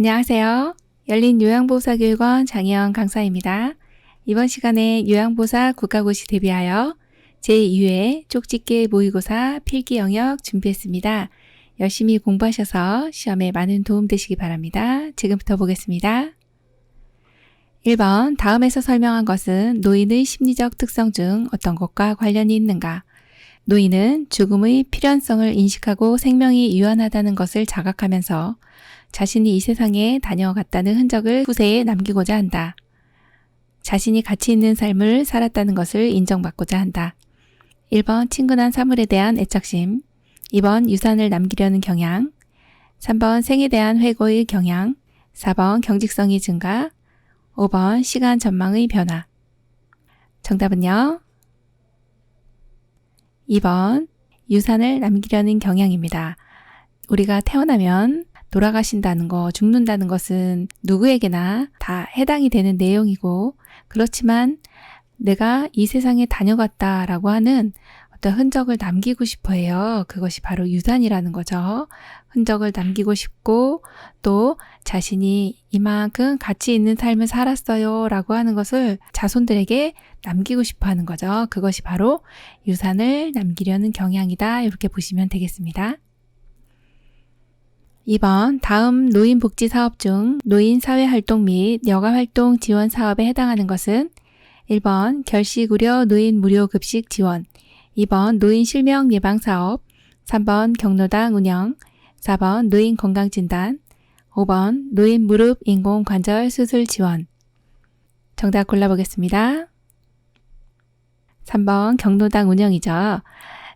안녕하세요. 열린 요양보호사교육원 장혜영 강사입니다. 이번 시간에 요양보호사 국가고시 대비하여 제2회 쪽집게 모의고사 필기 영역 준비했습니다. 열심히 공부하셔서 시험에 많은 도움 되시기 바랍니다. 지금부터 보겠습니다. 1번, 다음에서 설명한 것은 노인의 심리적 특성 중 어떤 것과 관련이 있는가? 노인은 죽음의 필연성을 인식하고 생명이 유한하다는 것을 자각하면서 자신이 이 세상에 다녀갔다는 흔적을 후세에 남기고자 한다. 자신이 가치 있는 삶을 살았다는 것을 인정받고자 한다. 1번, 친근한 사물에 대한 애착심. 2번, 유산을 남기려는 경향. 3번, 생에 대한 회고의 경향. 4번, 경직성이 증가. 5번, 시간 전망의 변화. 정답은요? 2번, 유산을 남기려는 경향입니다. 우리가 태어나면 돌아가신다는 거, 죽는다는 것은 누구에게나 다 해당이 되는 내용이고, 그렇지만 내가 이 세상에 다녀갔다라고 하는 어떤 흔적을 남기고 싶어 해요. 그것이 바로 유산이라는 거죠. 흔적을 남기고 싶고 또 자신이 이만큼 가치 있는 삶을 살았어요 라고 하는 것을 자손들에게 남기고 싶어 하는 거죠. 그것이 바로 유산을 남기려는 경향이다. 이렇게 보시면 되겠습니다. 2번, 다음 노인복지사업 중 노인사회활동 및 여가활동 지원 사업에 해당하는 것은 1번, 결식우려 노인 무료급식 지원. 2번, 노인 실명 예방 사업. 3번, 경로당 운영. 4번, 노인 건강진단. 5번, 노인 무릎 인공관절 수술 지원. 정답 골라보겠습니다. 3번, 경로당 운영이죠.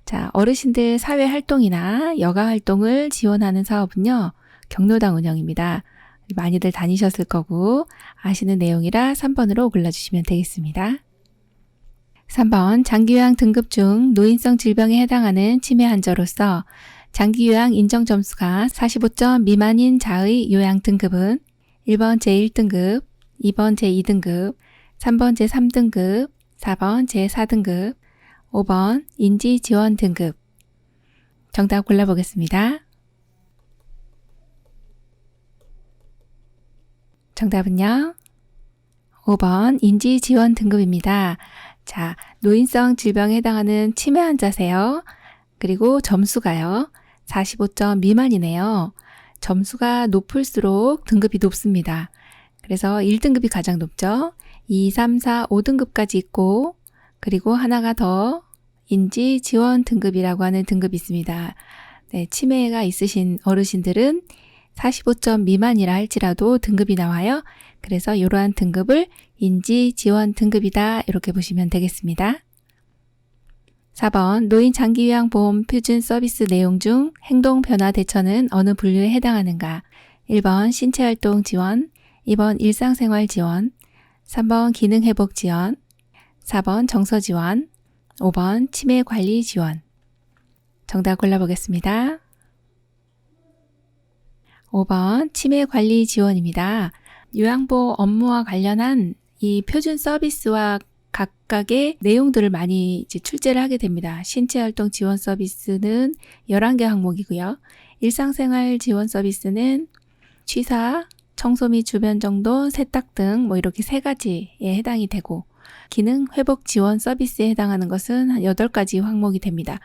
자, 어르신들 사회활동이나 여가활동을 지원하는 사업은요, 경로당 운영입니다. 많이들 다니셨을 거고 아시는 내용이라 3번으로 골라주시면 되겠습니다. 3번, 장기요양 등급 중 노인성 질병에 해당하는 치매 환자로서 장기요양 인정 점수가 45점 미만인 자의 요양 등급은 1번 제1등급, 2번 제2등급, 3번 제3등급, 4번 제4등급, 5번 인지지원 등급. 정답 골라보겠습니다. 정답은요? 5번 인지지원 등급입니다. 자, 노인성 질병에 해당하는 치매 환자세요. 그리고 점수가요. 45점 미만이네요. 점수가 높을수록 등급이 높습니다. 그래서 1등급이 가장 높죠. 2, 3, 4, 5등급까지 있고 그리고 하나가 더 인지지원 등급이라고 하는 등급이 있습니다. 네, 치매가 있으신 어르신들은 45점 미만이라 할지라도 등급이 나와요. 그래서 이러한 등급을 인지지원 등급이다 이렇게 보시면 되겠습니다. 4번, 노인 장기요양보험 표준 서비스 내용 중 행동변화 대처는 어느 분류에 해당하는가? 1번 신체활동 지원, 2번 일상생활 지원, 3번 기능회복 지원, 4번 정서 지원, 5번 치매 관리 지원. 정답 골라보겠습니다. 5번 치매 관리 지원입니다. 요양보호 업무와 관련한 이 표준 서비스와 각각의 내용들을 많이 이제 출제를 하게 됩니다. 신체활동 지원 서비스는 11개 항목이고요. 일상생활 지원 서비스는 취사, 청소 및 주변 정돈, 세탁 등 뭐 이렇게 3가지에 해당이 되고 기능 회복 지원 서비스에 해당하는 것은 한 8가지 항목이 됩니다.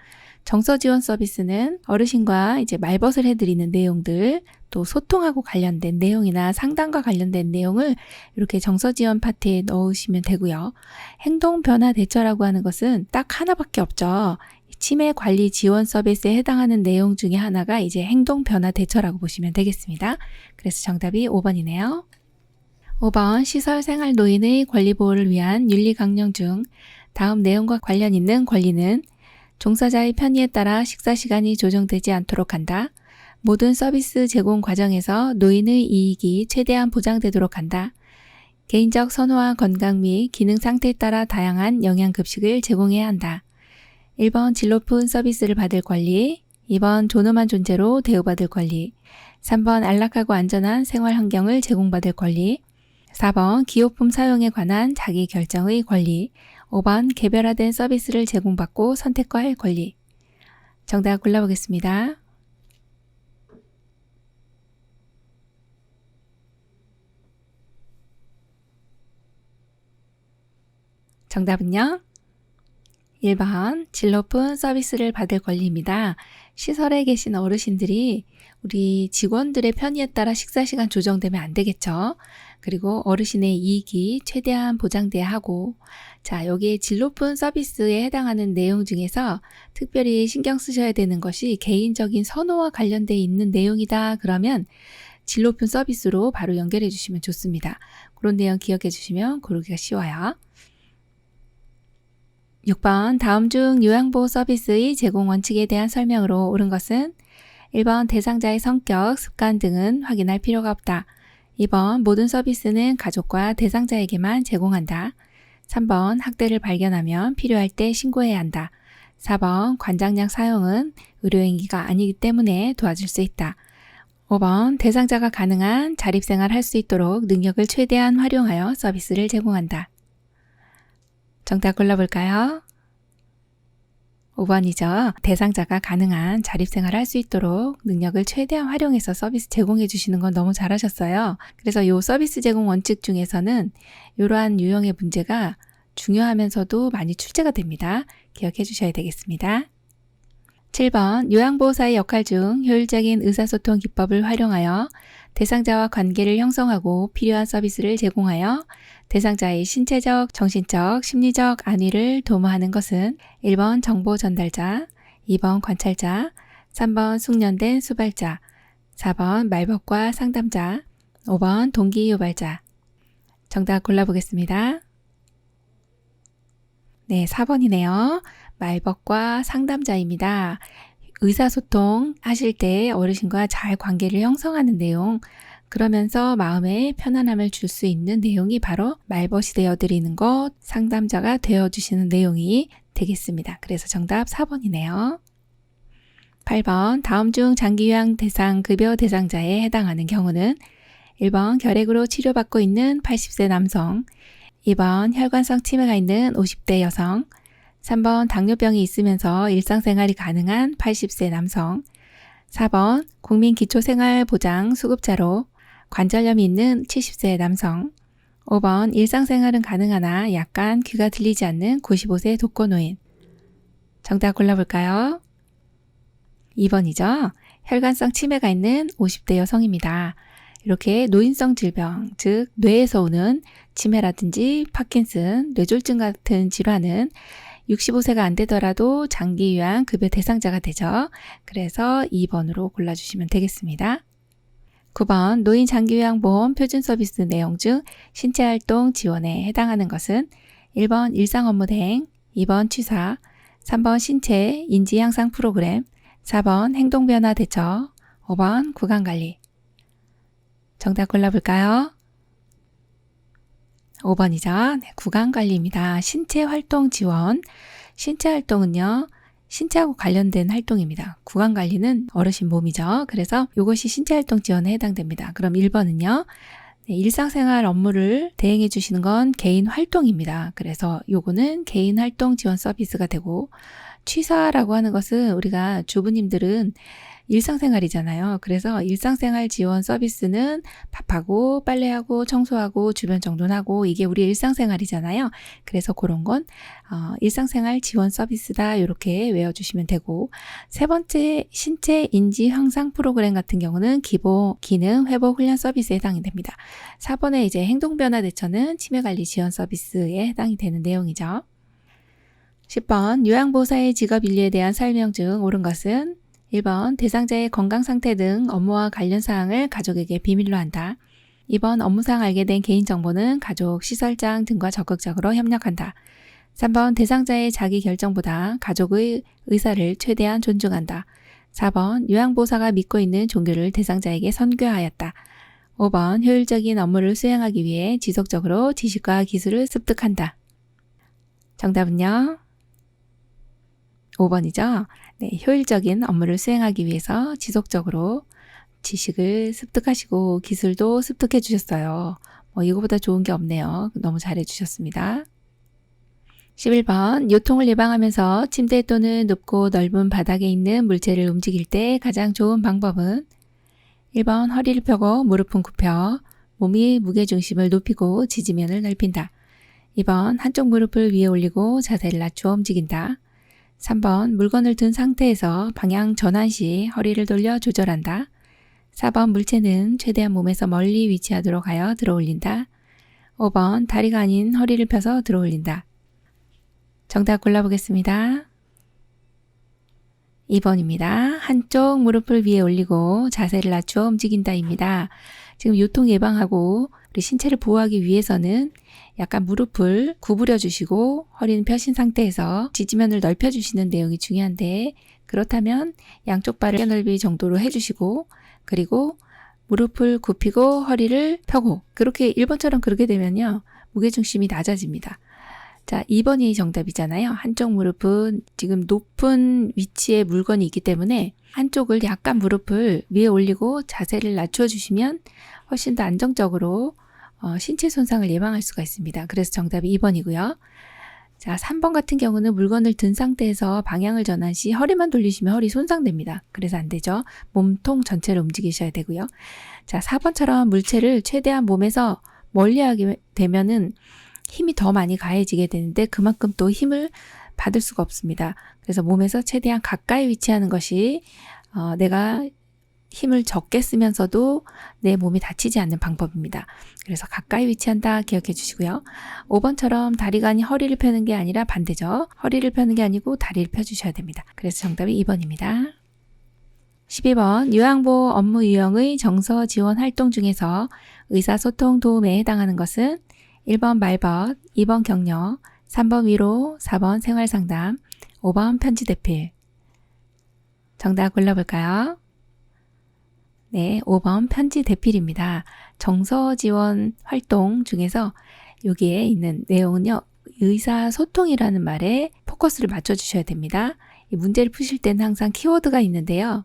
정서 지원 서비스는 어르신과 이제 말벗을 해드리는 내용들, 또 소통하고 관련된 내용이나 상담과 관련된 내용을 이렇게 정서 지원 파트에 넣으시면 되고요. 행동 변화 대처라고 하는 것은 딱 하나밖에 없죠. 치매 관리 지원 서비스에 해당하는 내용 중에 하나가 이제 행동 변화 대처라고 보시면 되겠습니다. 그래서 정답이 5번이네요. 5번, 시설 생활 노인의 권리 보호를 위한 윤리 강령 중 다음 내용과 관련 있는 권리는 종사자의 편의에 따라 식사 시간이 조정되지 않도록 한다. 모든 서비스 제공 과정에서 노인의 이익이 최대한 보장되도록 한다. 개인적 선호와 건강 및 기능 상태에 따라 다양한 영양급식을 제공해야 한다. 1번 질 높은 서비스를 받을 권리, 2번 존엄한 존재로 대우받을 권리, 3번 안락하고 안전한 생활 환경을 제공받을 권리, 4번 기호품 사용에 관한 자기 결정의 권리, 5번 개별화된 서비스를 제공받고 선택할 권리. 정답 골라보겠습니다. 정답은요? 1번 질 높은 서비스를 받을 권리입니다. 시설에 계신 어르신들이 우리 직원들의 편의에 따라 식사 시간 조정되면 안 되겠죠. 그리고 어르신의 이익이 최대한 보장돼야 하고, 자, 여기에 질 높은 서비스에 해당하는 내용 중에서 특별히 신경 쓰셔야 되는 것이 개인적인 선호와 관련돼 있는 내용이다. 그러면 질 높은 서비스로 바로 연결해 주시면 좋습니다. 그런 내용 기억해 주시면 고르기가 쉬워요. 6번 다음 중 요양보호 서비스의 제공 원칙에 대한 설명으로 옳은 것은 1번 대상자의 성격, 습관 등은 확인할 필요가 없다. 2번 모든 서비스는 가족과 대상자에게만 제공한다. 3번 학대를 발견하면 필요할 때 신고해야 한다. 4번 관장약 사용은 의료행위가 아니기 때문에 도와줄 수 있다. 5번 대상자가 가능한 자립생활 할 수 있도록 능력을 최대한 활용하여 서비스를 제공한다. 정답 골라볼까요? 5번이죠. 대상자가 가능한 자립생활 할 수 있도록 능력을 최대한 활용해서 서비스 제공해 주시는 건 너무 잘하셨어요. 그래서 이 서비스 제공 원칙 중에서는 이러한 유형의 문제가 중요하면서도 많이 출제가 됩니다. 기억해 주셔야 되겠습니다. 7번 요양보호사의 역할 중 효율적인 의사소통 기법을 활용하여 대상자와 관계를 형성하고 필요한 서비스를 제공하여 대상자의 신체적, 정신적, 심리적 안위를 도모하는 것은 1번 정보 전달자, 2번 관찰자, 3번 숙련된 수발자, 4번 말벗과 상담자, 5번 동기 유발자. 정답 골라보겠습니다. 네, 4번이네요. 말벗과 상담자입니다. 의사소통 하실 때 어르신과 잘 관계를 형성하는 내용, 그러면서 마음에 편안함을 줄 수 있는 내용이 바로 말벗이 되어드리는 것, 상담자가 되어주시는 내용이 되겠습니다. 그래서 정답 4번이네요. 8번 다음 중 장기요양 대상 급여 대상자에 해당하는 경우는 1번 결핵으로 치료받고 있는 80세 남성, 2번 혈관성 치매가 있는 50대 여성, 3번 당뇨병이 있으면서 일상생활이 가능한 80세 남성, 4번 국민기초생활보장 수급자로 관절염이 있는 70세 남성, 5번 일상생활은 가능하나 약간 귀가 들리지 않는 95세 독거노인. 정답 골라볼까요? 2번이죠. 혈관성 치매가 있는 50대 여성입니다. 이렇게 노인성 질병, 즉 뇌에서 오는 치매라든지 파킨슨, 뇌졸중 같은 질환은 65세가 안 되더라도 장기 요양 급여 대상자가 되죠. 그래서 2번으로 골라주시면 되겠습니다. 9번 노인 장기 요양보험 표준 서비스 내용 중 신체활동 지원에 해당하는 것은 1번 일상 업무 대행, 2번 취사, 3번 신체 인지 향상 프로그램, 4번 행동변화 대처, 5번 구강관리. 정답 골라볼까요? 5번이죠. 네, 구강관리입니다. 신체활동 지원. 신체활동은요, 신체하고 관련된 활동입니다. 구강관리는 어르신 몸이죠. 그래서 이것이 신체활동 지원에 해당됩니다. 그럼 1번은요, 네, 일상생활 업무를 대행해 주시는 건 개인 활동입니다. 그래서 요거는 개인 활동 지원 서비스가 되고, 취사라고 하는 것은 우리가 주부님들은 일상생활이잖아요. 그래서 일상생활 지원 서비스는 밥하고 빨래하고 청소하고 주변 정돈하고 이게 우리 일상생활이잖아요. 그래서 그런 건 일상생활 지원 서비스다 이렇게 외워주시면 되고, 세 번째 신체 인지 향상 프로그램 같은 경우는 기본 기능 회복 훈련 서비스에 해당이 됩니다. 4번에 이제 행동변화 대처는 치매관리 지원 서비스에 해당이 되는 내용이죠. 10번 요양보호사의 직업인류에 대한 설명 중 옳은 것은 1번 대상자의 건강상태 등 업무와 관련 사항을 가족에게 비밀로 한다. 2번 업무상 알게 된 개인정보는 가족, 시설장 등과 적극적으로 협력한다. 3번 대상자의 자기 결정보다 가족의 의사를 최대한 존중한다. 4번 요양보호사가 믿고 있는 종교를 대상자에게 선교하였다. 5번 효율적인 업무를 수행하기 위해 지속적으로 지식과 기술을 습득한다. 정답은요? 5번이죠. 네, 효율적인 업무를 수행하기 위해서 지속적으로 지식을 습득하시고 기술도 습득해 주셨어요. 이거보다 좋은 게 없네요. 너무 잘해 주셨습니다. 11번 요통을 예방하면서 침대 또는 높고 넓은 바닥에 있는 물체를 움직일 때 가장 좋은 방법은 1번 허리를 펴고 무릎은 굽혀 몸이 무게중심을 높이고 지지면을 넓힌다. 2번 한쪽 무릎을 위에 올리고 자세를 낮추어 움직인다. 3번 물건을 든 상태에서 방향 전환 시 허리를 돌려 조절한다. 4번 물체는 최대한 몸에서 멀리 위치하도록 하여 들어 올린다. 5번 다리가 아닌 허리를 펴서 들어 올린다. 정답 골라보겠습니다. 2번입니다. 한쪽 무릎을 위에 올리고 자세를 낮추어 움직인다입니다. 지금 요통 예방하고 우리 신체를 보호하기 위해서는 약간 무릎을 구부려 주시고 허리는 펴신 상태에서 지지면을 넓혀 주시는 내용이 중요한데, 그렇다면 양쪽 발을 넓이 정도로 해주시고, 그리고 무릎을 굽히고 허리를 펴고, 그렇게 1번처럼 그렇게 되면요 무게중심이 낮아집니다. 자, 2번이 정답이잖아요. 한쪽 무릎은 지금 높은 위치에 물건이 있기 때문에 한쪽을 약간 무릎을 위에 올리고 자세를 낮춰 주시면 훨씬 더 안정적으로 신체 손상을 예방할 수가 있습니다. 그래서 정답이 2번이고요. 자, 3번 같은 경우는 물건을 든 상태에서 방향을 전환 시 허리만 돌리시면 허리 손상됩니다. 그래서 안 되죠. 몸통 전체를 움직이셔야 되고요. 자, 4번처럼 물체를 최대한 몸에서 멀리 하게 되면은 힘이 더 많이 가해지게 되는데 그만큼 또 힘을 받을 수가 없습니다. 그래서 몸에서 최대한 가까이 위치하는 것이 내가 힘을 적게 쓰면서도 내 몸이 다치지 않는 방법입니다. 그래서 가까이 위치한다 기억해 주시고요. 5번처럼 다리가 아닌 허리를 펴는 게 아니라 반대죠. 허리를 펴는 게 아니고 다리를 펴주셔야 됩니다. 그래서 정답이 2번입니다. 12번 요양보호 업무 유형의 정서 지원 활동 중에서 의사소통 도움에 해당하는 것은 1번 말벗, 2번 격려, 3번 위로, 4번 생활상담, 5번 편지대필. 정답 골라볼까요? 네, 5번 편지대필입니다. 정서지원 활동 중에서 여기에 있는 내용은요, 의사소통이라는 말에 포커스를 맞춰주셔야 됩니다. 이 문제를 푸실 때는 항상 키워드가 있는데요.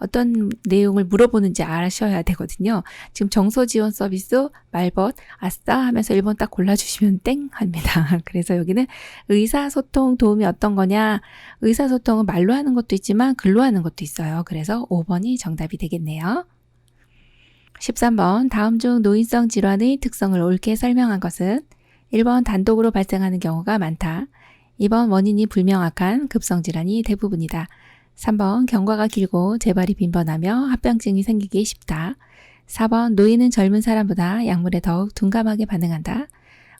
어떤 내용을 물어보는지 아셔야 되거든요. 지금 정서지원 서비스 말벗 아싸 하면서 1번 딱 골라주시면 땡 합니다. 그래서 여기는 의사소통 도움이 어떤 거냐, 의사소통은 말로 하는 것도 있지만 글로 하는 것도 있어요. 그래서 5번이 정답이 되겠네요. 13번 다음 중 노인성 질환의 특성을 옳게 설명한 것은 1번 단독으로 발생하는 경우가 많다. 2번 원인이 불명확한 급성질환이 대부분이다. 3번 경과가 길고 재발이 빈번하며 합병증이 생기기 쉽다. 4번 노인은 젊은 사람보다 약물에 더욱 둔감하게 반응한다.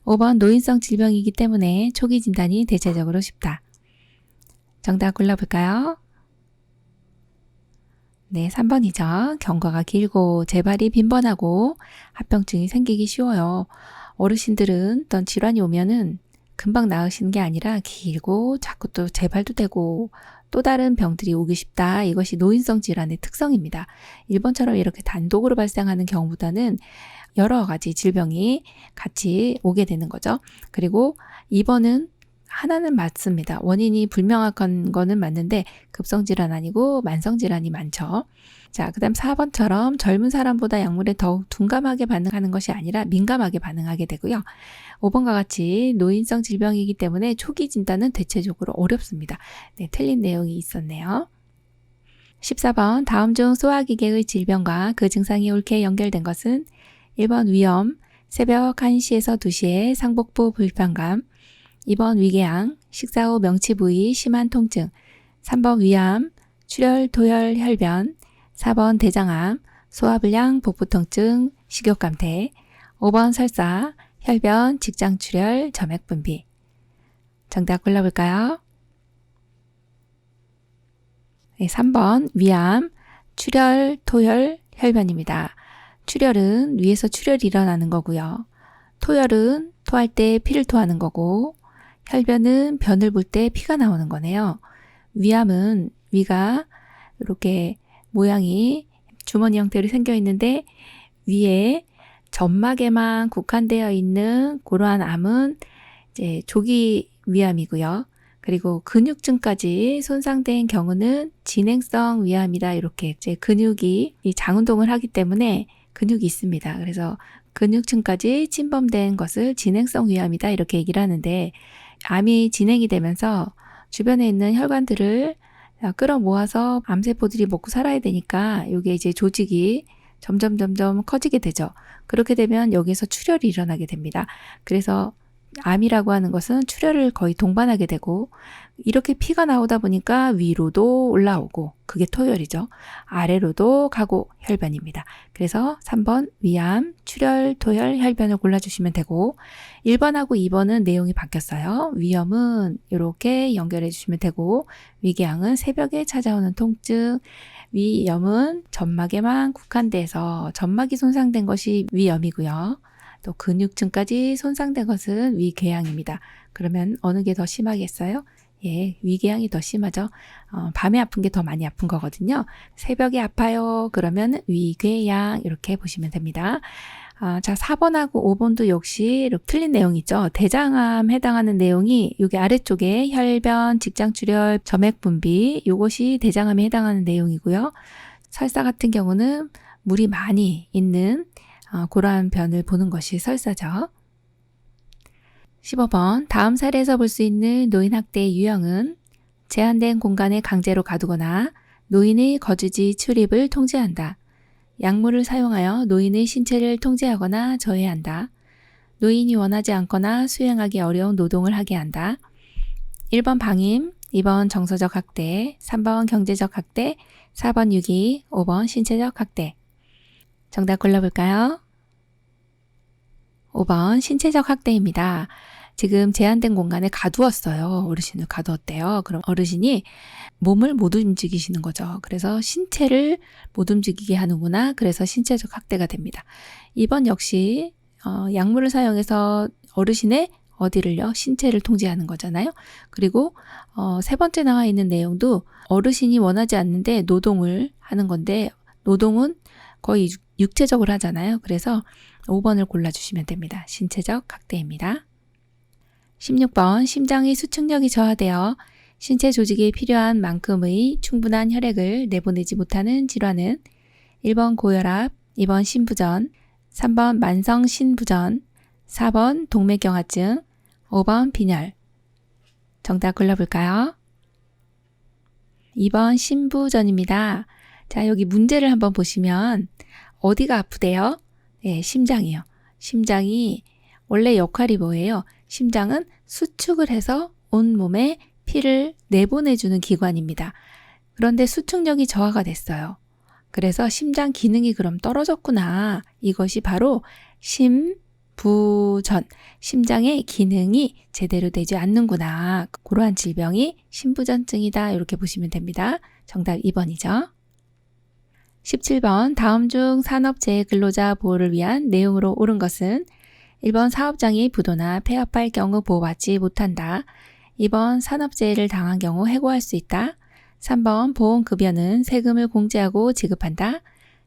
5번 노인성 질병이기 때문에 초기 진단이 대체적으로 쉽다. 정답 골라볼까요? 네, 3번이죠. 경과가 길고 재발이 빈번하고 합병증이 생기기 쉬워요. 어르신들은 어떤 질환이 오면은 금방 나으시는 게 아니라 길고 자꾸 또 재발도 되고 또 다른 병들이 오기 쉽다. 이것이 노인성 질환의 특성입니다. 1번처럼 이렇게 단독으로 발생하는 경우보다는 여러 가지 질병이 같이 오게 되는 거죠. 그리고 2번은 하나는 맞습니다. 원인이 불명확한 거는 맞는데 급성질환 아니고 만성질환이 많죠. 자, 그 다음 4번처럼 젊은 사람보다 약물에 더욱 둔감하게 반응하는 것이 아니라 민감하게 반응하게 되고요. 5번과 같이 노인성 질병이기 때문에 초기 진단은 대체적으로 어렵습니다. 네, 틀린 내용이 있었네요. 14번 다음 중 소화기계의 질병과 그 증상이 옳게 연결된 것은 1번 위염, 새벽 1시에서 2시에 상복부 불편감, 2번 위궤양, 식사 후 명치 부위 심한 통증, 3번 위암, 출혈, 토혈, 혈변, 4번 대장암, 소화불량, 복부통증, 식욕감퇴, 5번 설사, 혈변, 직장출혈, 점액분비. 정답 골라볼까요? 네, 3번 위암, 출혈, 토혈, 혈변입니다. 출혈은 위에서 출혈이 일어나는 거고요. 토혈은 토할 때 피를 토하는 거고, 혈변은 변을 볼 때 피가 나오는 거네요. 위암은 위가 이렇게 모양이 주머니 형태로 생겨 있는데 위에 점막에만 국한되어 있는 그러한 암은 이제 조기 위암이고요. 그리고 근육층까지 손상된 경우는 진행성 위암이다. 이렇게 이제 근육이 장운동을 하기 때문에 근육이 있습니다. 그래서 근육층까지 침범된 것을 진행성 위암이다. 이렇게 얘기를 하는데 암이 진행이 되면서 주변에 있는 혈관들을 끌어모아서 암세포들이 먹고 살아야 되니까 이게 이제 조직이 점점 커지게 되죠. 그렇게 되면 여기서 출혈이 일어나게 됩니다. 그래서 암이라고 하는 것은 출혈을 거의 동반하게 되고 이렇게 피가 나오다 보니까 위로도 올라오고 그게 토혈이죠. 아래로도 가고 혈변입니다. 그래서 3번 위암, 출혈, 토혈, 혈변을 골라주시면 되고 1번하고 2번은 내용이 바뀌었어요. 위염은 이렇게 연결해 주시면 되고 위궤양은 새벽에 찾아오는 통증, 위염은 점막에만 국한돼서 점막이 손상된 것이 위염이고요. 또 근육층까지 손상된 것은 위궤양입니다. 그러면 어느 게 더 심하겠어요? 예, 위궤양이 더 심하죠. 밤에 아픈 게 더 많이 아픈 거거든요. 새벽에 아파요. 그러면 위궤양 이렇게 보시면 됩니다. 자, 4번하고 5번도 역시 틀린 내용이죠. 대장암 해당하는 내용이 여기 아래쪽에 혈변, 직장출혈, 점액분비 이것이 대장암에 해당하는 내용이고요. 설사 같은 경우는 물이 많이 있는 그러한 변을 보는 것이 설사죠. 15번 다음 사례에서 볼 수 있는 노인 학대의 유형은 제한된 공간에 강제로 가두거나 노인의 거주지 출입을 통제한다. 약물을 사용하여 노인의 신체를 통제하거나 저해한다. 노인이 원하지 않거나 수행하기 어려운 노동을 하게 한다. 1번 방임, 2번 정서적 학대, 3번 경제적 학대, 4번 유기, 5번 신체적 학대. 정답 골라볼까요? 5번 신체적 학대입니다. 지금 제한된 공간에 가두었어요. 어르신을 가두었대요. 그럼 어르신이 몸을 못 움직이시는 거죠. 그래서 신체를 못 움직이게 하는구나. 그래서 신체적 학대가 됩니다. 2번 역시 약물을 사용해서 어르신의 어디를요? 신체를 통제하는 거잖아요. 그리고 세 번째 나와 있는 내용도 어르신이 원하지 않는데 노동을 하는 건데 노동은 거의 육체적으로 하잖아요. 그래서 5번을 골라주시면 됩니다. 신체적 학대입니다. 16번 심장의 수축력이 저하되어 신체 조직에 필요한 만큼의 충분한 혈액을 내보내지 못하는 질환은 1번 고혈압, 2번 심부전, 3번 만성 신부전, 4번 동맥경화증, 5번 빈혈. 정답 골라볼까요? 2번 신부전입니다. 자, 여기 문제를 한번 보시면 어디가 아프대요? 네, 심장이요. 심장이 원래 역할이 뭐예요? 심장은 수축을 해서 온몸에 피를 내보내주는 기관입니다. 그런데 수축력이 저하가 됐어요. 그래서 심장 기능이 그럼 떨어졌구나. 이것이 바로 심부전, 심장의 기능이 제대로 되지 않는구나. 그러한 질병이 심부전증이다. 이렇게 보시면 됩니다. 정답 2번이죠. 17번 다음 중 산업재해 근로자 보호를 위한 내용으로 옳은 것은 1번 사업장이 부도나 폐업할 경우 보호받지 못한다. 2번 산업재해를 당한 경우 해고할 수 있다. 3번 보험급여는 세금을 공제하고 지급한다.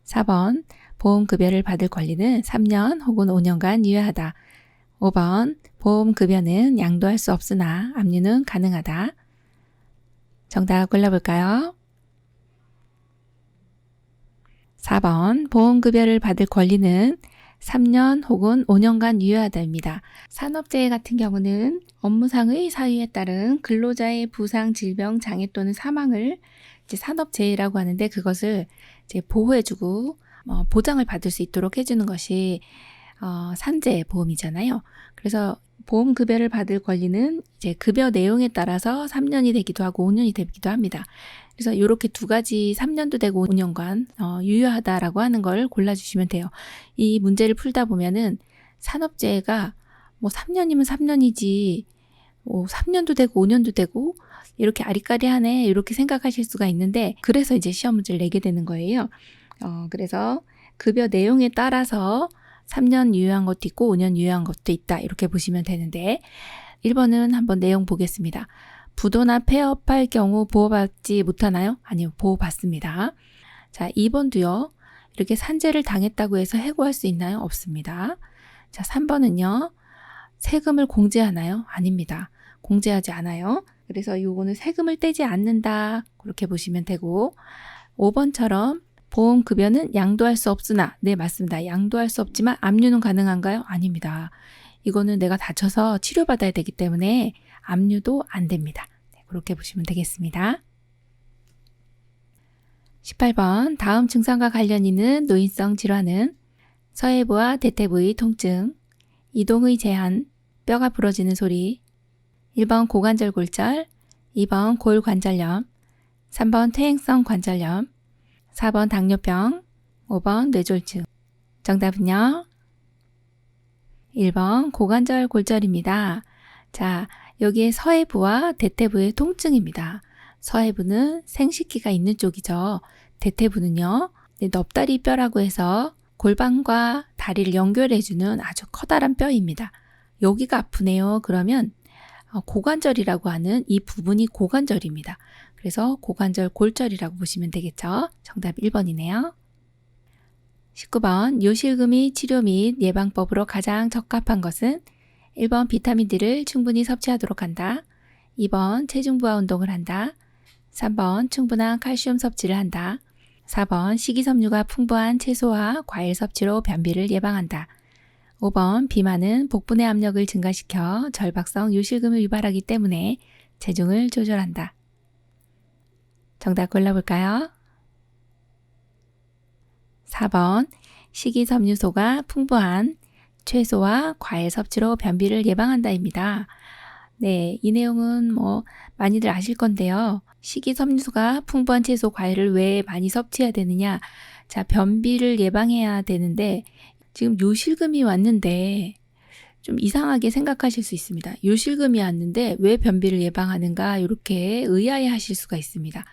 4번 보험급여를 받을 권리는 3년 혹은 5년간 유효하다. 5번 보험급여는 양도할 수 없으나 압류는 가능하다. 정답 골라볼까요? 4번 보험급여를 받을 권리는 3년 혹은 5년간 유효하다입니다. 산업재해 같은 경우는 업무상의 사유에 따른 근로자의 부상, 질병, 장애 또는 사망을 이제 산업재해라고 하는데 그것을 이제 보호해주고 보장을 받을 수 있도록 해주는 것이 산재보험이잖아요. 그래서 보험급여를 받을 권리는 이제 급여 내용에 따라서 3년이 되기도 하고 5년이 되기도 합니다. 그래서 이렇게 두 가지 3년도 되고 5년간 유효하다라고 하는 걸 골라주시면 돼요. 이 문제를 풀다 보면은 산업재해가 뭐 3년이면 3년이지 뭐 3년도 되고 5년도 되고 이렇게 아리까리하네 이렇게 생각하실 수가 있는데 그래서 이제 시험 문제를 내게 되는 거예요. 그래서 급여 내용에 따라서 3년 유효한 것도 있고 5년 유효한 것도 있다 이렇게 보시면 되는데 1번은 한번 내용 보겠습니다. 부도나 폐업할 경우 보호받지 못하나요? 아니요, 보호받습니다. 자, 2번도요. 이렇게 산재를 당했다고 해서 해고할 수 있나요? 없습니다. 자, 3번은요. 세금을 공제하나요? 아닙니다. 공제하지 않아요. 그래서 요거는 세금을 떼지 않는다. 그렇게 보시면 되고 5번처럼 보험급여는 양도할 수 없으나 네, 맞습니다. 양도할 수 없지만 압류는 가능한가요? 아닙니다. 이거는 내가 다쳐서 치료받아야 되기 때문에 압류도 안 됩니다. 네, 그렇게 보시면 되겠습니다. 18번 다음 증상과 관련 있는 노인성 질환은 서해부와 대퇴부의 통증, 이동의 제한, 뼈가 부러지는 소리. 1번 고관절 골절, 2번 골관절염, 3번 퇴행성 관절염, 4번 당뇨병, 5번 뇌졸중. 정답은요? 1번 고관절 골절입니다. 자, 여기에 서해부와 대퇴부의 통증입니다. 서해부는 생식기가 있는 쪽이죠. 대퇴부는요, 넙다리 뼈라고 해서 골반과 다리를 연결해주는 아주 커다란 뼈입니다. 여기가 아프네요. 그러면 고관절이라고 하는 이 부분이 고관절입니다. 그래서 고관절 골절이라고 보시면 되겠죠. 정답 1번이네요. 19번 요실금이 치료 및 예방법으로 가장 적합한 것은 1번 비타민 D를 충분히 섭취하도록 한다. 2번 체중 부하 운동을 한다. 3번 충분한 칼슘 섭취를 한다. 4번 식이섬유가 풍부한 채소와 과일 섭취로 변비를 예방한다. 5번 비만은 복부내 압력을 증가시켜 절박성 요실금을 유발하기 때문에 체중을 조절한다. 정답 골라볼까요? 4번 식이섬유소가 풍부한 채소와 과일 섭취로 변비를 예방한다입니다. 네, 이 내용은 많이들 아실 건데요. 식이섬유소가 풍부한 채소, 과일을 왜 많이 섭취해야 되느냐? 자, 변비를 예방해야 되는데 지금 요실금이 왔는데 좀 이상하게 생각하실 수 있습니다. 요실금이 왔는데 왜 변비를 예방하는가? 이렇게 의아해 하실 수가 있습니다.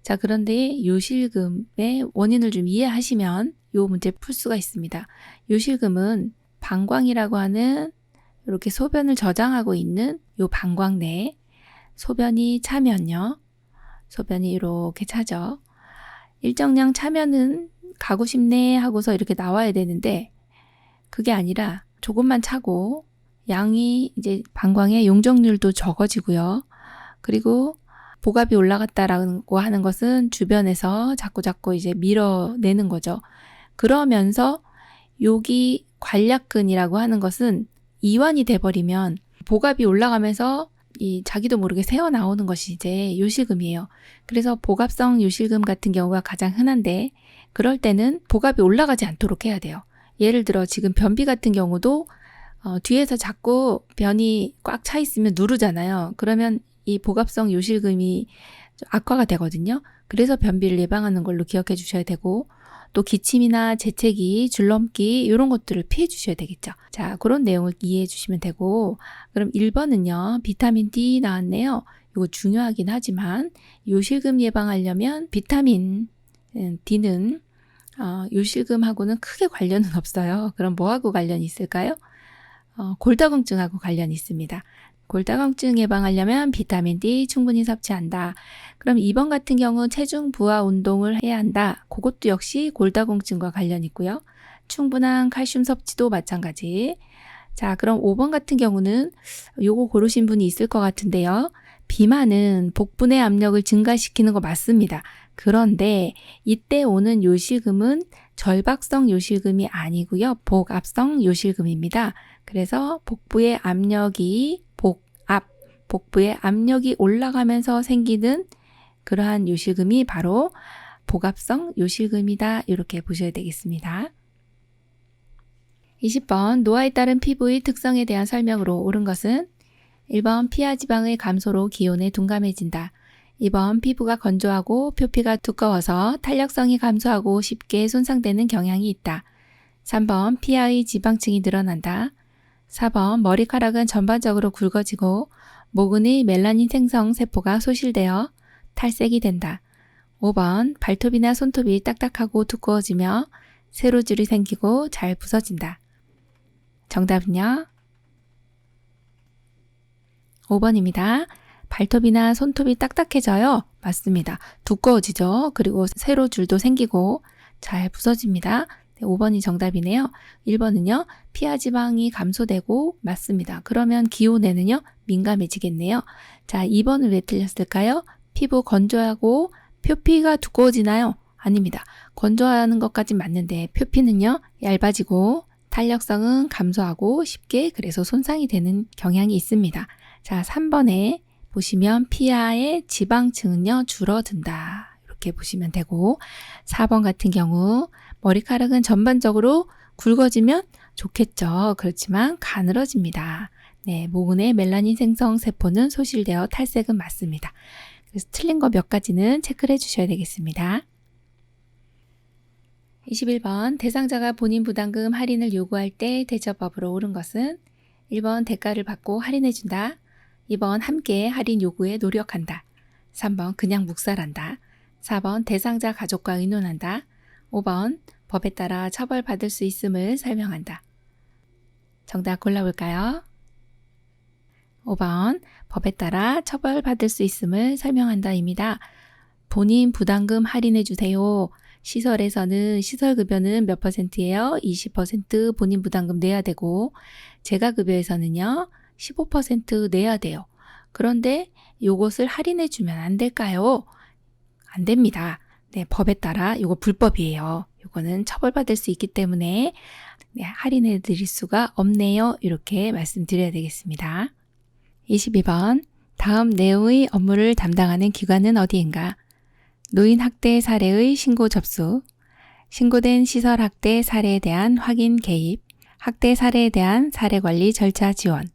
자, 그런데 요실금의 원인을 좀 이해하시면 이 문제 풀 수가 있습니다. 요실금은 방광이라고 하는 이렇게 소변을 저장하고 있는 이 방광 내에 소변이 차면요. 소변이 이렇게 차죠. 일정량 차면은 가고 싶네 하고서 이렇게 나와야 되는데 그게 아니라 조금만 차고 양이 이제 방광의 용적률도 적어지고요. 그리고 복압이 올라갔다라고 하는 것은 주변에서 자꾸 이제 밀어내는 거죠. 그러면서 여기 관략근이라고 하는 것은 이완이 돼버리면 복압이 올라가면서 이 자기도 모르게 새어 나오는 것이 이제 요실금이에요. 그래서 복압성 요실금 같은 경우가 가장 흔한데 그럴 때는 복압이 올라가지 않도록 해야 돼요. 예를 들어 지금 변비 같은 경우도 뒤에서 자꾸 변이 꽉 차 있으면 누르잖아요. 그러면 이 복압성 요실금이 악화가 되거든요. 그래서 변비를 예방하는 걸로 기억해 주셔야 되고 또 기침이나 재채기, 줄넘기 이런 것들을 피해 주셔야 되겠죠. 자, 그런 내용을 이해해 주시면 되고 그럼 1번은요. 비타민 D 나왔네요. 이거 중요하긴 하지만 요실금 예방하려면 비타민 D는 요실금하고는 크게 관련은 없어요. 그럼 뭐하고 관련이 있을까요? 골다공증하고 관련이 있습니다. 골다공증 예방하려면 비타민 D 충분히 섭취한다. 그럼 2번 같은 경우 체중 부하 운동을 해야 한다. 그것도 역시 골다공증과 관련 있고요. 충분한 칼슘 섭취도 마찬가지. 자, 그럼 5번 같은 경우는 요거 고르신 분이 있을 것 같은데요. 비만은 복부내 압력을 증가시키는 거 맞습니다. 그런데 이때 오는 요실금은 절박성 요실금이 아니고요. 복압성 요실금입니다. 그래서 복부의 압력이 복부의 압력이 올라가면서 생기는 그러한 요실금이 바로 복압성 요실금이다. 이렇게 보셔야 되겠습니다. 20번 노화에 따른 피부의 특성에 대한 설명으로 옳은 것은 1번 피하 지방의 감소로 기온에 둔감해진다. 2번 피부가 건조하고 표피가 두꺼워서 탄력성이 감소하고 쉽게 손상되는 경향이 있다. 3번 피하의 지방층이 늘어난다. 4번 머리카락은 전반적으로 굵어지고 모근의 멜라닌 생성 세포가 소실되어 탈색이 된다. 5번 발톱이나 손톱이 딱딱하고 두꺼워지며 세로줄이 생기고 잘 부서진다. 정답은요? 5번입니다. 발톱이나 손톱이 딱딱해져요. 맞습니다. 두꺼워지죠. 그리고 세로줄도 생기고 잘 부서집니다. 5번이 정답이네요. 1번은요. 피하 지방이 감소되고 맞습니다. 그러면 기온에는요. 민감해지겠네요. 자, 2번은 왜 틀렸을까요? 피부 건조하고 표피가 두꺼워지나요? 아닙니다. 건조하는 것까진 맞는데 표피는요. 얇아지고 탄력성은 감소하고 쉽게 그래서 손상이 되는 경향이 있습니다. 자, 3번에 보시면 피하의 지방층은요. 줄어든다. 이렇게 보시면 되고 4번 같은 경우 머리카락은 전반적으로 굵어지면 좋겠죠. 그렇지만 가늘어집니다. 네, 모근의 멜라닌 생성 세포는 소실되어 탈색은 맞습니다. 그래서 틀린 거 몇 가지는 체크를 해주셔야 되겠습니다. 21번 대상자가 본인 부담금 할인을 요구할 때 대처법으로 옳은 것은 1번 대가를 받고 할인해준다. 2번 함께 할인 요구에 노력한다. 3번 그냥 묵살한다. 4번 대상자 가족과 의논한다. 5번 법에 따라 처벌받을 수 있음을 설명한다. 정답 골라볼까요? 5번 법에 따라 처벌받을 수 있음을 설명한다입니다. 본인 부담금 할인해주세요. 시설에서는 시설급여는 몇 %예요? 20% 본인 부담금 내야 되고 재가급여에서는요 15% 내야 돼요. 그런데 이것을 할인해주면 안 될까요? 안 됩니다. 네, 법에 따라 이거 불법이에요. 이거는 처벌받을 수 있기 때문에 네, 할인해 드릴 수가 없네요. 이렇게 말씀드려야 되겠습니다. 22번 다음 내용의 업무를 담당하는 기관은 어디인가? 노인 학대 사례의 신고 접수, 신고된 시설 학대 사례에 대한 확인 개입, 학대 사례에 대한 사례 관리 절차 지원.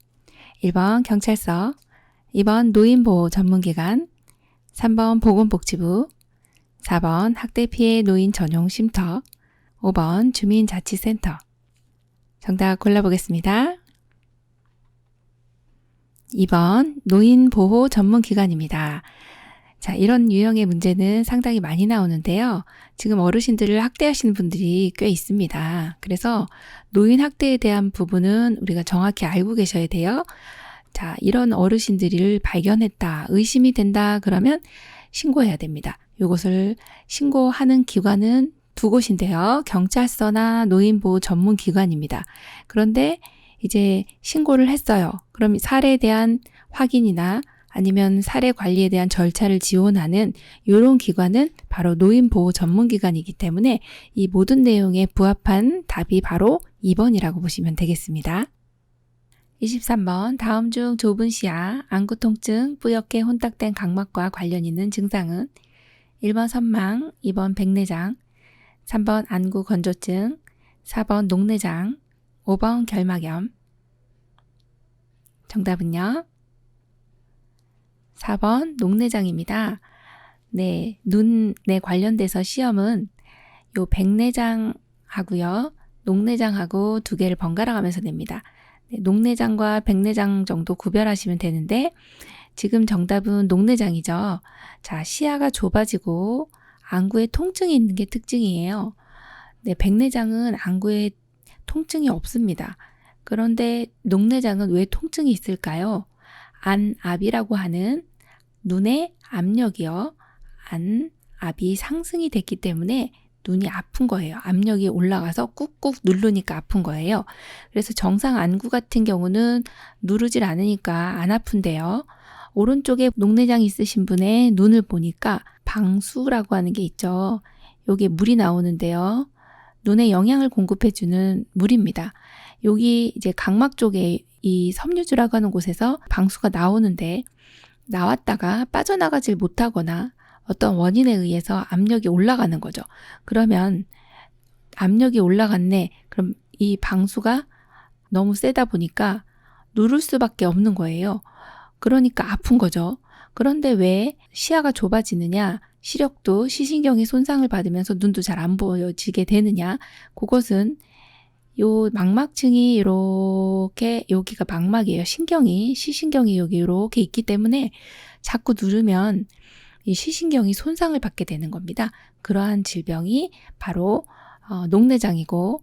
1번 경찰서, 2번 노인보호 전문기관, 3번 보건복지부, 4번 학대 피해 노인 전용 쉼터, 5번 주민자치센터. 정답 골라보겠습니다. 2번 노인보호 전문기관입니다. 자, 이런 유형의 문제는 상당히 많이 나오는데요. 지금 어르신들을 학대하시는 분들이 꽤 있습니다. 그래서 노인 학대에 대한 부분은 우리가 정확히 알고 계셔야 돼요. 자, 이런 어르신들을 발견했다, 의심이 된다 그러면 신고해야 됩니다. 이것을 신고하는 기관은 두 곳인데요. 경찰서나 노인보호 전문기관입니다. 그런데 이제 신고를 했어요. 그럼 사례에 대한 확인이나 아니면 사례 관리에 대한 절차를 지원하는 이런 기관은 바로 노인보호 전문기관이기 때문에 이 모든 내용에 부합한 답이 바로 2번이라고 보시면 되겠습니다. 23번 다음 중 좁은 시야, 안구 통증, 뿌옇게 혼탁된 각막과 관련 있는 증상은 1번 선망, 2번 백내장, 3번 안구 건조증, 4번 녹내장, 5번 결막염. 정답은요? 4번 녹내장입니다. 네, 눈에 관련돼서 시험은 요 백내장하고요, 녹내장하고 두 개를 번갈아 가면서 냅니다. 네, 녹내장과 백내장 정도 구별하시면 되는데 지금 정답은 녹내장이죠. 자, 시야가 좁아지고 안구에 통증이 있는 게 특징이에요. 네, 백내장은 안구에 통증이 없습니다. 그런데 녹내장은 왜 통증이 있을까요? 안압이라고 하는 눈의 압력이요. 안압이 상승이 됐기 때문에 눈이 아픈 거예요. 압력이 올라가서 꾹꾹 누르니까 아픈 거예요. 그래서 정상 안구 같은 경우는 누르질 않으니까 안 아픈데요. 오른쪽에 녹내장 있으신 분의 눈을 보니까 방수라고 하는 게 있죠. 여기에 물이 나오는데요. 눈에 영양을 공급해주는 물입니다. 여기 이제 각막 쪽에 이 섬유주라고 하는 곳에서 방수가 나오는데 나왔다가 빠져나가질 못하거나 어떤 원인에 의해서 압력이 올라가는 거죠. 그러면 압력이 올라갔네. 그럼 이 방수가 너무 세다 보니까 누를 수밖에 없는 거예요. 그러니까 아픈 거죠. 그런데 왜 시야가 좁아지느냐? 시력도 시신경이 손상을 받으면서 눈도 잘 안 보여지게 되느냐? 그것은 요 망막층이 이렇게 여기가 망막이에요. 시신경이 여기 이렇게 있기 때문에 자꾸 누르면 이 시신경이 손상을 받게 되는 겁니다. 그러한 질병이 바로 녹내장이고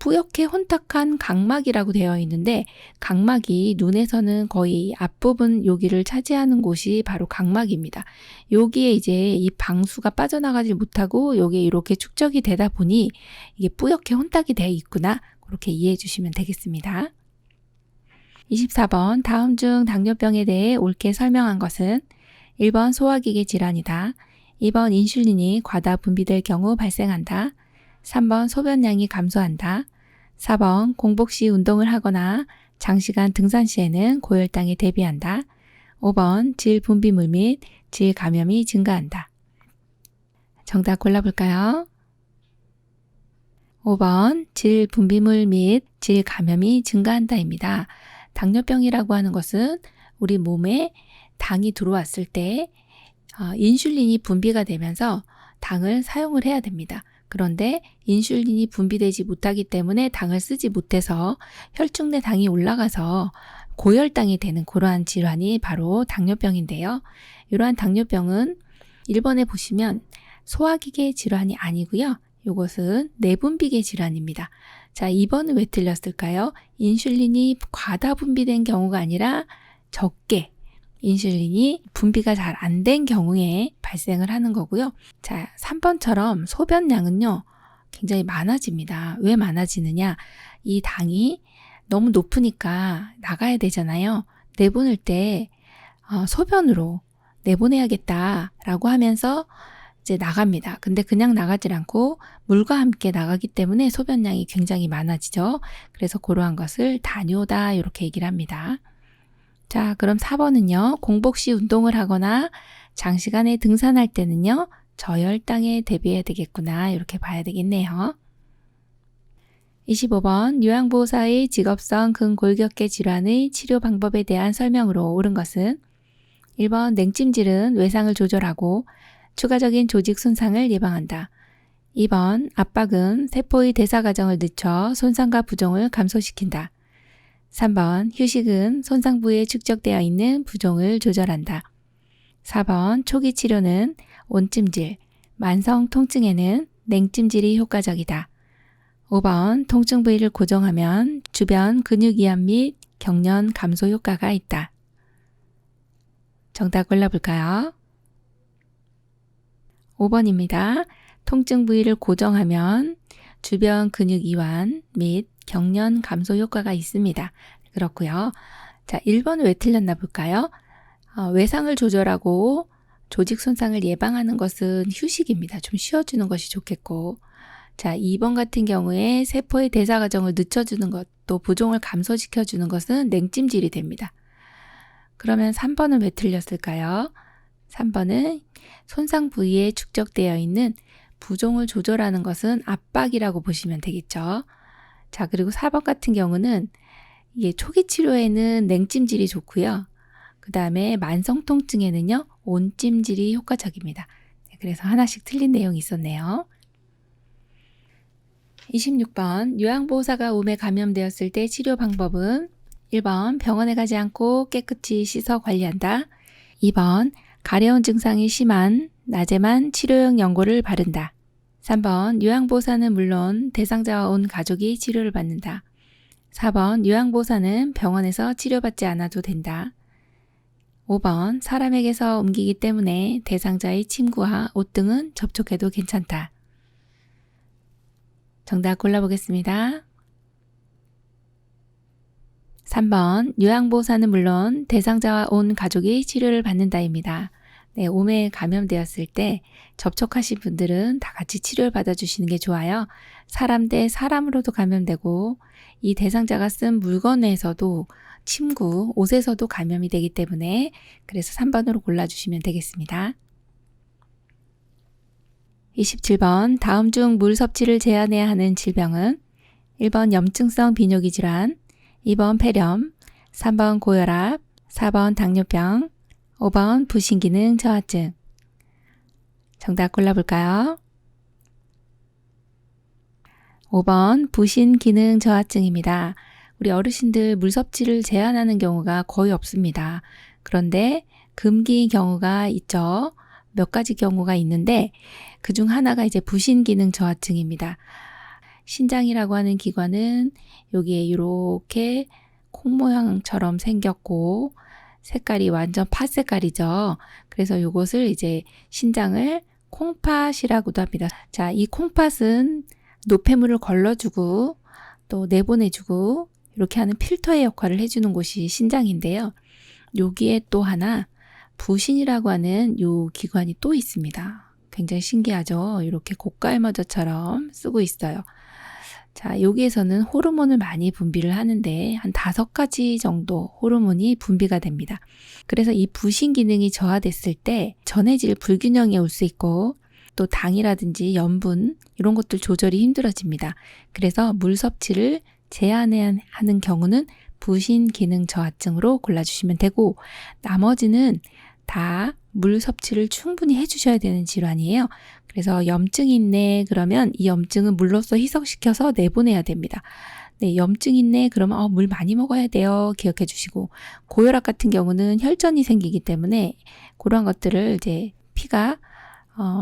뿌옇게 혼탁한 각막이라고 되어 있는데 각막이 눈에서는 거의 앞부분 여기를 차지하는 곳이 바로 각막입니다. 여기에 이제 이 방수가 빠져나가지 못하고 여기에 이렇게 축적이 되다 보니 이게 뿌옇게 혼탁이 되어 있구나. 그렇게 이해해 주시면 되겠습니다. 24번 다음 중 당뇨병에 대해 옳게 설명한 것은 1번 소화기계 질환이다. 2번 인슐린이 과다 분비될 경우 발생한다. 3번 소변량이 감소한다. 4번 공복 시 운동을 하거나 장시간 등산 시에는 고혈당에 대비한다. 5번 질 분비물 및 질 감염이 증가한다. 정답 골라볼까요? 5번 질 분비물 및 질 감염이 증가한다입니다. 당뇨병이라고 하는 것은 우리 몸에 당이 들어왔을 때 인슐린이 분비가 되면서 당을 사용을 해야 됩니다. 그런데 인슐린이 분비되지 못하기 때문에 당을 쓰지 못해서 혈중 내 당이 올라가서 고혈당이 되는 그러한 질환이 바로 당뇨병인데요. 이러한 당뇨병은 1번에 보시면 소화기계 질환이 아니고요. 이것은 내분비계 질환입니다. 자, 2번은 왜 틀렸을까요? 인슐린이 과다 분비된 경우가 아니라 적게 인슐린이 분비가 잘 안 된 경우에 발생을 하는 거고요. 자, 3번처럼 소변량은요, 굉장히 많아집니다. 왜 많아지느냐? 이 당이 너무 높으니까 나가야 되잖아요. 내보낼 때 소변으로 내보내야겠다라고 하면서 이제 나갑니다. 근데 그냥 나가질 않고 물과 함께 나가기 때문에 소변량이 굉장히 많아지죠. 그래서 그러한 것을 다뇨다 이렇게 얘기를 합니다. 자, 그럼 4번은요. 공복 시 운동을 하거나 장시간에 등산할 때는요. 저혈당에 대비해야 되겠구나 이렇게 봐야 되겠네요. 25번 요양보호사의 직업성 근골격계 질환의 치료 방법에 대한 설명으로 옳은 것은 1번 냉찜질은 외상을 조절하고 추가적인 조직 손상을 예방한다. 2번 압박은 세포의 대사 과정을 늦춰 손상과 부종을 감소시킨다. 3번 휴식은 손상 부위에 축적되어 있는 부종을 조절한다. 4번 초기 치료는 온찜질, 만성 통증에는 냉찜질이 효과적이다. 5번 통증 부위를 고정하면 주변 근육 이완 및 경련 감소 효과가 있다. 정답 골라볼까요? 5번입니다. 통증 부위를 고정하면 주변 근육 이완 및 경련 감소 효과가 있습니다. 그렇고요. 자, 1번은 왜 틀렸나 볼까요? 외상을 조절하고 조직 손상을 예방하는 것은 휴식입니다. 좀 쉬어주는 것이 좋겠고, 자, 2번 같은 경우에 세포의 대사 과정을 늦춰주는 것, 또 부종을 감소시켜주는 것은 냉찜질이 됩니다. 그러면 3번은 왜 틀렸을까요? 3번은 손상 부위에 축적되어 있는 부종을 조절하는 것은 압박이라고 보시면 되겠죠. 자, 그리고 4번 같은 경우는 이게 초기 치료에는 냉찜질이 좋고요. 그 다음에 만성 통증에는요, 온찜질이 효과적입니다. 그래서 하나씩 틀린 내용이 있었네요. 26번 요양보호사가 몸에 감염되었을 때 치료 방법은 1번 병원에 가지 않고 깨끗이 씻어 관리한다. 2번 가려운 증상이 심한 낮에만 치료용 연고를 바른다. 3번 요양보호사는 물론 대상자와 온 가족이 치료를 받는다. 4번 요양보호사는 병원에서 치료받지 않아도 된다. 5번 사람에게서 옮기기 때문에 대상자의 침구와 옷 등은 접촉해도 괜찮다. 정답 골라보겠습니다. 3번 요양보호사는 물론 대상자와 온 가족이 치료를 받는다입니다. 네, 몸에 감염되었을 때 접촉하신 분들은 다 같이 치료를 받아주시는 게 좋아요. 사람 대 사람으로도 감염되고 이 대상자가 쓴 물건에서도 침구, 옷에서도 감염이 되기 때문에 그래서 3번으로 골라주시면 되겠습니다. 27번 다음 중 물 섭취를 제한해야 하는 질병은 1번 염증성 비뇨기 질환, 2번 폐렴, 3번 고혈압, 4번 당뇨병, 5번 부신기능 저하증. 정답 골라볼까요? 5번 부신기능 저하증입니다. 우리 어르신들 물 섭취를 제한하는 경우가 거의 없습니다. 그런데 금기인 경우가 있죠. 몇 가지 경우가 있는데 그중 하나가 이제 부신기능 저하증입니다. 신장이라고 하는 기관은 여기에 이렇게 콩 모양처럼 생겼고 색깔이 완전 팥 색깔이죠. 그래서 이것을 이제 신장을 콩팥이라고도 합니다. 자, 이 콩팥은 노폐물을 걸러주고 또 내보내주고 이렇게 하는 필터의 역할을 해주는 곳이 신장인데요. 여기에 또 하나 부신이라고 하는 요 기관이 또 있습니다. 굉장히 신기하죠. 이렇게 고깔머저처럼 쓰고 있어요. 자, 여기에서는 호르몬을 많이 분비를 하는데 한 5가지 정도 호르몬이 분비가 됩니다. 그래서 이 부신 기능이 저하됐을 때 전해질 불균형이 올 수 있고 또 당이라든지 염분 이런 것들 조절이 힘들어집니다. 그래서 물 섭취를 제한해야 하는 경우는 부신 기능 저하증으로 골라주시면 되고, 나머지는 다 물 섭취를 충분히 해주셔야 되는 질환이에요. 그래서 염증이 있네 그러면 이 염증은 물로써 희석시켜서 내보내야 됩니다. 네, 염증 있네 그러면 물 많이 먹어야 돼요. 기억해 주시고, 고혈압 같은 경우는 혈전이 생기기 때문에 그런 것들을 이제 피가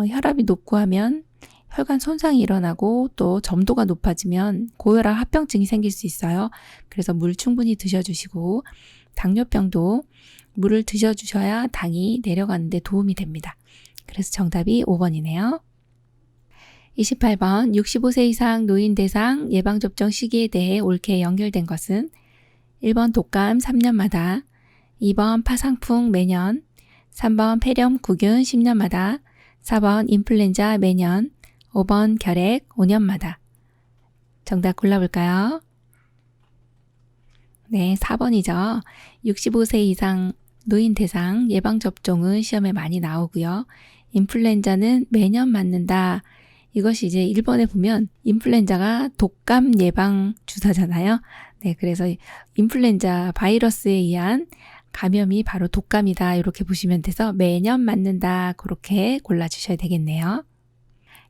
혈압이 높고 하면 혈관 손상이 일어나고 또 점도가 높아지면 고혈압 합병증이 생길 수 있어요. 그래서 물 충분히 드셔주시고, 당뇨병도 물을 드셔주셔야 당이 내려가는 데 도움이 됩니다. 그래서 정답이 5번이네요. 28번 65세 이상 노인 대상 예방접종 시기에 대해 옳게 연결된 것은 1번 독감 3년마다, 2번 파상풍 매년, 3번 폐렴 구균 10년마다, 4번 인플루엔자 매년, 5번 결핵 5년마다. 정답 골라볼까요? 네, 4번이죠. 65세 이상 노인 대상 예방접종은 시험에 많이 나오고요. 인플루엔자는 매년 맞는다. 이것이 이제 1번에 보면 인플루엔자가 독감 예방 주사잖아요. 네, 그래서 인플루엔자 바이러스에 의한 감염이 바로 독감이다. 이렇게 보시면 돼서 매년 맞는다. 그렇게 골라주셔야 되겠네요.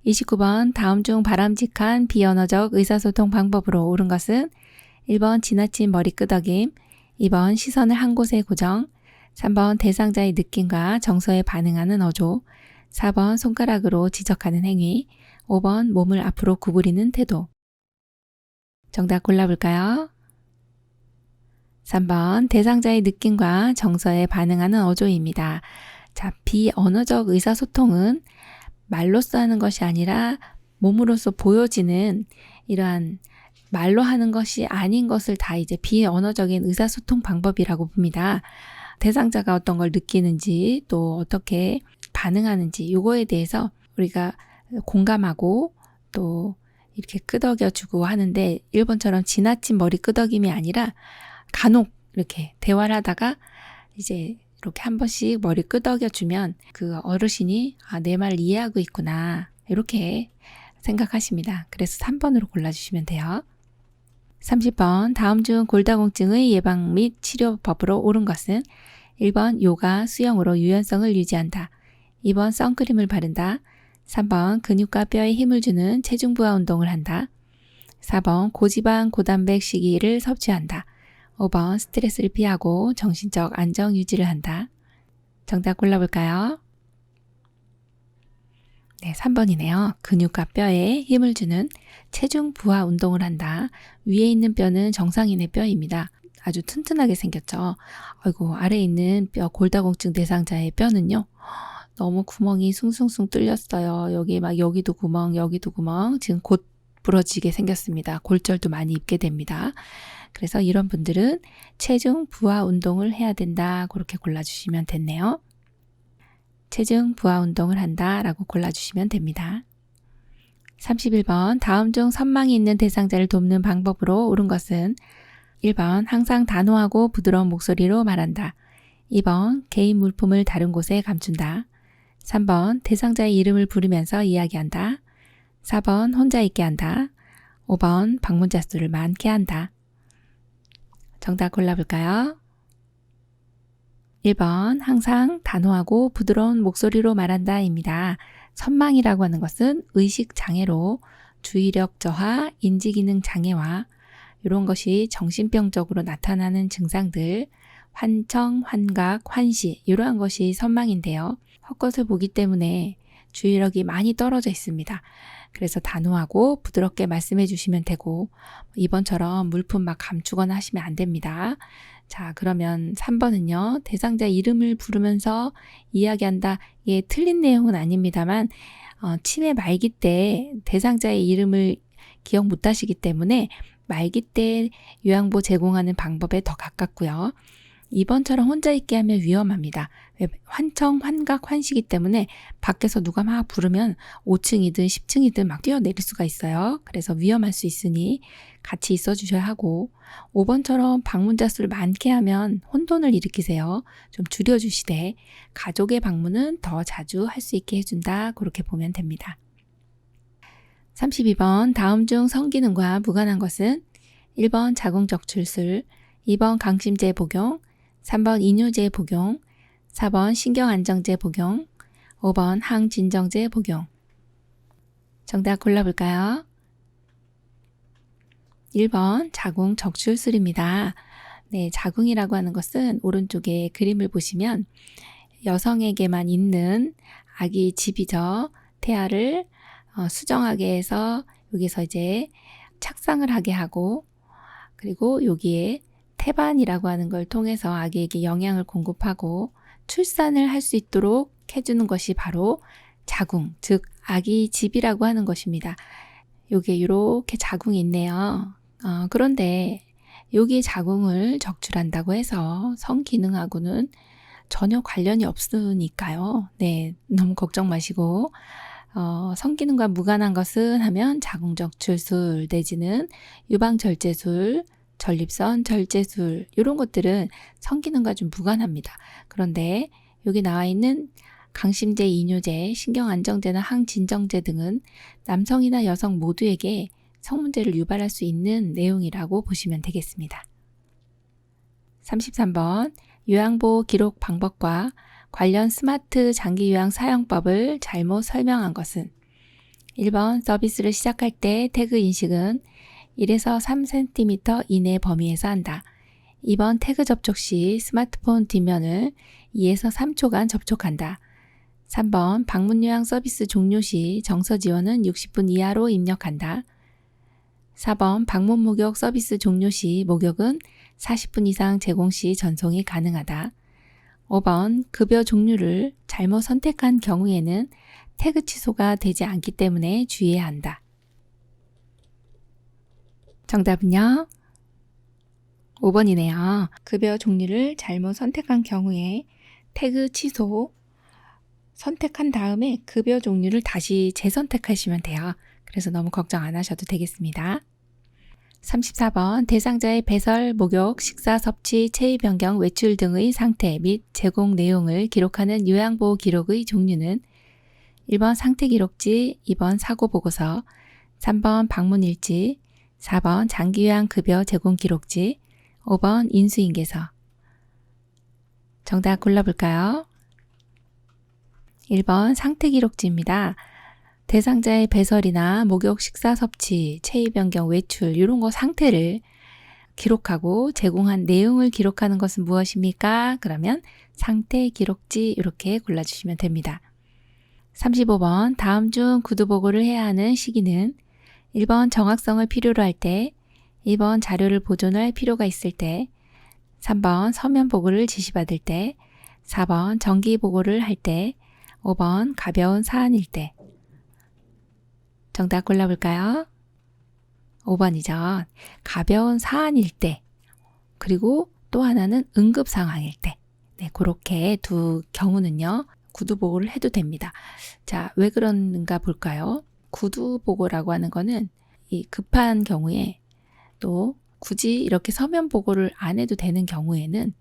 29번 다음 중 바람직한 비언어적 의사소통 방법으로 옳은 것은 1번 지나친 머리 끄덕임, 2번 시선을 한 곳에 고정, 3번 대상자의 느낌과 정서에 반응하는 어조, 4번 손가락으로 지적하는 행위, 5번 몸을 앞으로 구부리는 태도. 정답 골라볼까요? 3번 대상자의 느낌과 정서에 반응하는 어조입니다. 자, 비언어적 의사소통은 말로써 하는 것이 아니라 몸으로써 보여지는 이러한 말로 하는 것이 아닌 것을 다 이제 비언어적인 의사소통 방법이라고 봅니다. 대상자가 어떤 걸 느끼는지 또 어떻게 반응하는지 이거에 대해서 우리가 공감하고 또 이렇게 끄덕여주고 하는데 1번처럼 지나친 머리 끄덕임이 아니라 간혹 이렇게 대화를 하다가 이제 이렇게 한 번씩 머리 끄덕여주면 그 어르신이 내 말을 이해하고 있구나 이렇게 생각하십니다. 그래서 3번으로 골라주시면 돼요. 30번 다음 중 골다공증의 예방 및 치료법으로 옳은 것은 1번 요가, 수영으로 유연성을 유지한다. 2번 선크림을 바른다. 3번 근육과 뼈에 힘을 주는 체중 부하 운동을 한다. 4번 고지방, 고단백 식이를 섭취한다. 5번 스트레스를 피하고 정신적 안정 유지를 한다. 정답 골라볼까요? 네, 3번이네요. 근육과 뼈에 힘을 주는 체중 부하 운동을 한다. 위에 있는 뼈는 정상인의 뼈입니다. 아주 튼튼하게 생겼죠. 아이고, 아래에 있는 뼈 골다공증 대상자의 뼈는요. 너무 구멍이 숭숭숭 뚫렸어요. 여기 막 여기도 구멍, 여기도 구멍. 지금 곧 부러지게 생겼습니다. 골절도 많이 입게 됩니다. 그래서 이런 분들은 체중 부하 운동을 해야 된다. 그렇게 골라주시면 됐네요. 체중 부하 운동을 한다 라고 골라주시면 됩니다. 31번 다음 중 선망이 있는 대상자를 돕는 방법으로 옳은 것은 1번 항상 단호하고 부드러운 목소리로 말한다. 2번 개인 물품을 다른 곳에 감춘다. 3번 대상자의 이름을 부르면서 이야기한다. 4번 혼자 있게 한다. 5번 방문자 수를 많게 한다. 정답 골라볼까요? 1번 항상 단호하고 부드러운 목소리로 말한다 입니다. 선망이라고 하는 것은 의식장애로 주의력 저하, 인지기능 장애와 이런 것이 정신병적으로 나타나는 증상들, 환청, 환각, 환시 이러한 것이 선망인데요. 헛것을 보기 때문에 주의력이 많이 떨어져 있습니다. 그래서 단호하고 부드럽게 말씀해 주시면 되고 이번처럼 물품 막 감추거나 하시면 안 됩니다. 자, 그러면 3번은요. 대상자 이름을 부르면서 이야기한다. 이게 틀린 내용은 아닙니다만 치매 말기 때 대상자의 이름을 기억 못 하시기 때문에 말기 때 요양보 제공하는 방법에 더 가깝고요. 2번처럼 혼자 있게 하면 위험합니다. 환청, 환각, 환시기 때문에 밖에서 누가 막 부르면 5층이든 10층이든 막 뛰어내릴 수가 있어요. 그래서 위험할 수 있으니 같이 있어 주셔야 하고 5번처럼 방문자 수를 많게 하면 혼돈을 일으키세요. 좀 줄여주시되 가족의 방문은 더 자주 할 수 있게 해준다. 그렇게 보면 됩니다. 32번 다음 중 성기능과 무관한 것은 1번 자궁적출술, 2번 강심제 복용, 3번 이뇨제 복용, 4번 신경안정제 복용, 5번 항진정제 복용. 정답 골라볼까요? 1번 자궁 적출술입니다. 네, 자궁이라고 하는 것은 오른쪽에 그림을 보시면 여성에게만 있는 아기 집이죠. 태아를 수정하게 해서 여기서 이제 착상을 하게 하고, 그리고 여기에 태반이라고 하는 걸 통해서 아기에게 영양을 공급하고 출산을 할 수 있도록 해주는 것이 바로 자궁, 즉 아기 집이라고 하는 것입니다. 여기에 이렇게 자궁이 있네요. 그런데 여기에 자궁을 적출한다고 해서 성기능하고는 전혀 관련이 없으니까요. 네, 너무 걱정 마시고 성기능과 무관한 것은 하면 자궁적출술 내지는 유방절제술, 전립선 절제술 이런 것들은 성기능과 좀 무관합니다. 그런데 여기 나와 있는 강심제, 이뇨제, 신경안정제나 항진정제 등은 남성이나 여성 모두에게 성문제를 유발할 수 있는 내용이라고 보시면 되겠습니다. 33번 요양보호 기록 방법과 관련 스마트 장기 요양 사용법을 잘못 설명한 것은 1번 서비스를 시작할 때 태그 인식은 1에서 3cm 이내 범위에서 한다. 2번 태그 접촉 시 스마트폰 뒷면을 2에서 3초간 접촉한다. 3번 방문 요양 서비스 종료 시 정서 지원은 60분 이하로 입력한다. 4번 방문 목욕 서비스 종료 시 목욕은 40분 이상 제공 시 전송이 가능하다. 5번 급여 종류를 잘못 선택한 경우에는 태그 취소가 되지 않기 때문에 주의해야 한다. 정답은요? 5번이네요. 급여 종류를 잘못 선택한 경우에 태그 취소 선택한 다음에 급여 종류를 다시 재선택하시면 돼요. 그래서 너무 걱정 안 하셔도 되겠습니다. 34번 대상자의 배설, 목욕, 식사, 섭취, 체위 변경, 외출 등의 상태 및 제공 내용을 기록하는 요양보호 기록의 종류는 1번 상태기록지, 2번 사고보고서, 3번 방문일지, 4번 장기요양급여 제공기록지, 5번 인수인계서. 정답 골라볼까요? 1번 상태기록지입니다. 대상자의 배설이나 목욕, 식사, 섭취, 체위 변경, 외출 이런 거 상태를 기록하고 제공한 내용을 기록하는 것은 무엇입니까? 그러면 상태 기록지 이렇게 골라주시면 됩니다. 35번 다음 중 구두 보고를 해야 하는 시기는 1번 정확성을 필요로 할 때, 2번 자료를 보존할 필요가 있을 때, 3번 서면 보고를 지시받을 때, 4번 정기 보고를 할 때, 5번 가벼운 사안일 때. 정답 골라볼까요? 5번이죠. 가벼운 사안일 때, 그리고 또 하나는 응급 상황일 때. 네, 그렇게 두 경우는요, 구두 보고를 해도 됩니다. 자, 왜 그런가 볼까요? 구두 보고라고 하는 거는 이 급한 경우에 또 굳이 이렇게 서면 보고를 안 해도 되는 경우에는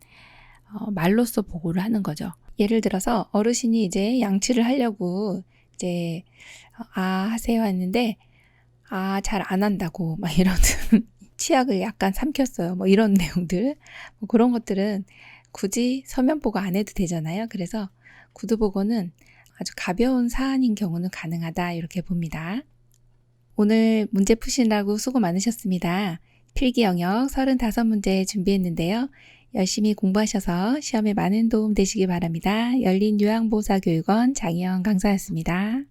말로써 보고를 하는 거죠. 예를 들어서 어르신이 이제 양치를 하려고 이제 하세요 했는데 잘 안 한다고 막 이런 치약을 약간 삼켰어요. 뭐 이런 내용들. 뭐 그런 것들은 굳이 서면 보고 안 해도 되잖아요. 그래서 구두 보고는 아주 가벼운 사안인 경우는 가능하다 이렇게 봅니다. 오늘 문제 푸시느라고 수고 많으셨습니다. 필기 영역 35문제 준비했는데요. 열심히 공부하셔서 시험에 많은 도움 되시기 바랍니다. 열린요양보호사교육원 장희영 강사였습니다.